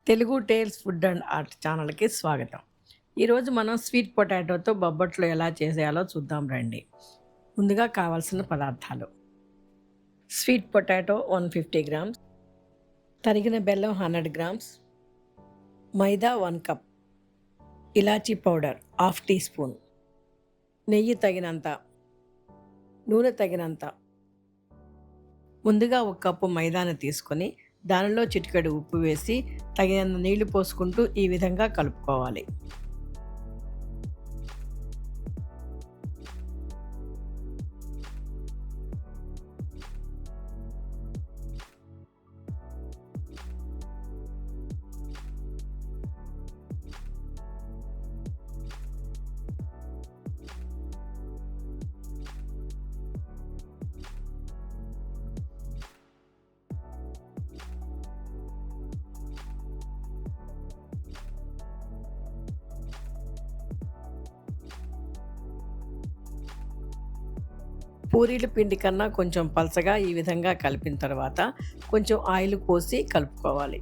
Telugu tales food and art ఛానల్‌కి స్వాగతం. ఈరోజు మనం స్వీట్ పొటాటోతో బొబ్బట్లు ఎలా చేసేయాలో చూద్దాం రండి. ముందుగా కావాల్సిన పదార్థాలు: స్వీట్ పొటాటో 150 గ్రామ్స్, తరిగిన బెల్లం 100 గ్రామ్స్, మైదా 1 కప్, ఇలాచీ పౌడర్ హాఫ్ టీ స్పూన్, నెయ్యి తగినంత, నూనె తగినంత. ముందుగా ఒక కప్పు మైదాను తీసుకొని దానిలో చిటికెడు ఉప్పు వేసి తగినంత నీళ్లు పోసుకుంటూ ఈ విధంగా కలుపుకోవాలి. పూరీల పిండి కన్నా కొంచెం పలచగా ఈ విధంగా కలిపిన తర్వాత కొంచెం ఆయిల్ పోసి కలుపుకోవాలి.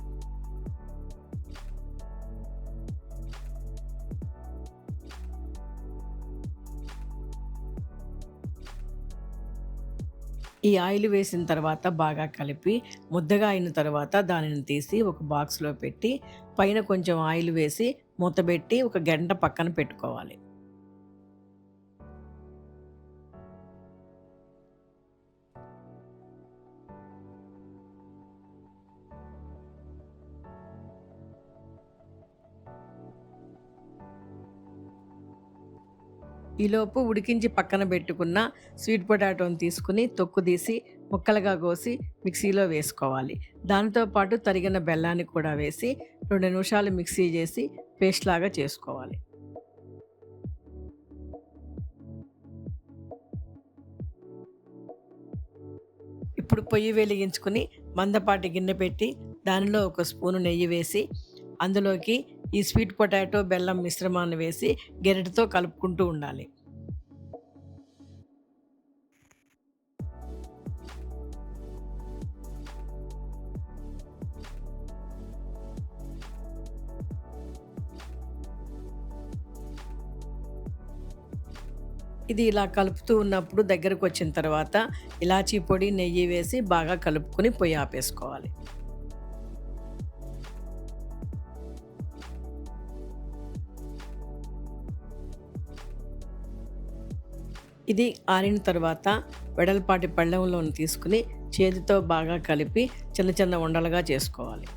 ఈ ఆయిల్ వేసిన తర్వాత బాగా కలిపి ముద్దగా అయిన తర్వాత దానిని తీసి ఒక బాక్స్‌లో పెట్టి పైన కొంచెం ఆయిల్ వేసి మూతబెట్టి ఒక గంట పక్కన పెట్టుకోవాలి. ఈలోపు ఉడికించి పక్కన పెట్టుకున్న స్వీట్ పొటాటోని తీసుకుని తొక్కు తీసి ముక్కలుగా కోసి మిక్సీలో వేసుకోవాలి. దానితో పాటు తరిగిన బెల్లాన్ని కూడా వేసి 2 నిమిషాలు మిక్సీ చేసి పేస్ట్ లాగా చేసుకోవాలి. ఇప్పుడు పొయ్యి వెలిగించుకుని మందపాటి గిన్నె పెట్టి దానిలో ఒక స్పూను నెయ్యి వేసి అందులోకి ఈ స్వీట్ పొటాటో బెల్లం మిశ్రమాన్ని వేసి గెరిటతో కలుపుకుంటూ ఉండాలి. ఇది ఇలా కలుపుతూ ఉన్నప్పుడు దగ్గరకు వచ్చిన తర్వాత ఇలాచీ పొడి, నెయ్యి వేసి బాగా కలుపుకొని పొయ్యి ఆపేసుకోవాలి. ఇది ఆరిన తర్వాత వెడల్పాటి పళ్ళెంలోని తీసుకుని చేతితో బాగా కలిపి చిన్న చిన్న ఉండలుగా చేసుకోవాలి.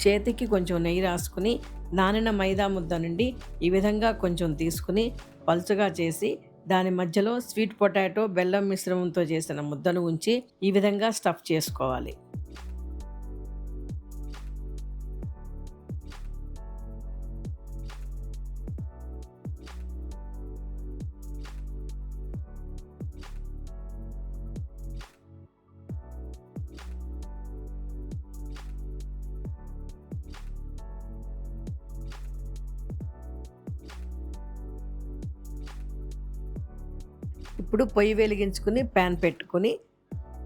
చేతికి కొంచెం నెయ్యి రాసుకుని నానిన మైదా ముద్ద నుండి ఈ విధంగా కొంచెం తీసుకుని పలుచగా చేసి దాని మధ్యలో స్వీట్ పొటాటో బెల్లం మిశ్రమంతో చేసిన ముద్దను ఉంచి ఈ విధంగా స్టఫ్ చేసుకోవాలి. ఇప్పుడు పొయ్యి వెలిగించుకుని ప్యాన్ పెట్టుకుని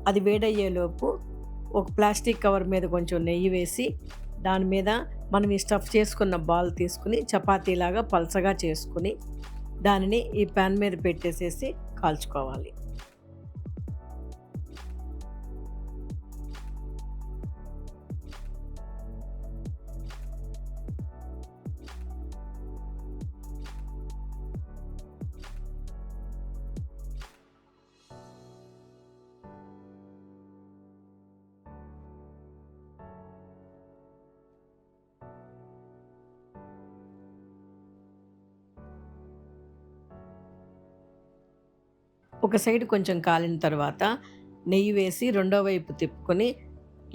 అది వేడయ్యేలోపు ఒక ప్లాస్టిక్ కవర్ మీద కొంచెం నెయ్యి వేసి దాని మీద మనం ఈ స్టఫ్ చేసుకున్న బాల్ తీసుకుని చపాతీలాగా పలచగా చేసుకుని దానిని ఈ ప్యాన్ మీద పెట్టేసేసి కాల్చుకోవాలి. ఒక సైడ్ కొంచెం కాలిన తర్వాత నెయ్యి వేసి రెండో వైపు తిప్పుకొని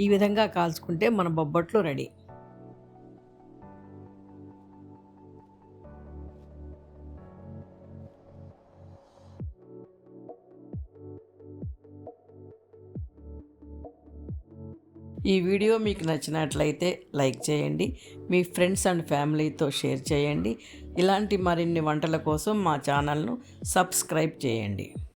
ఈ విధంగా కాల్చుకుంటే మన బొబ్బట్లు రెడీ. ఈ వీడియో మీకు నచ్చినట్లయితే లైక్ చేయండి, మీ ఫ్రెండ్స్ అండ్ ఫ్యామిలీతో షేర్ చేయండి. ఇలాంటి మరిన్ని వంటల కోసం మా ఛానల్ను సబ్స్క్రైబ్ చేయండి.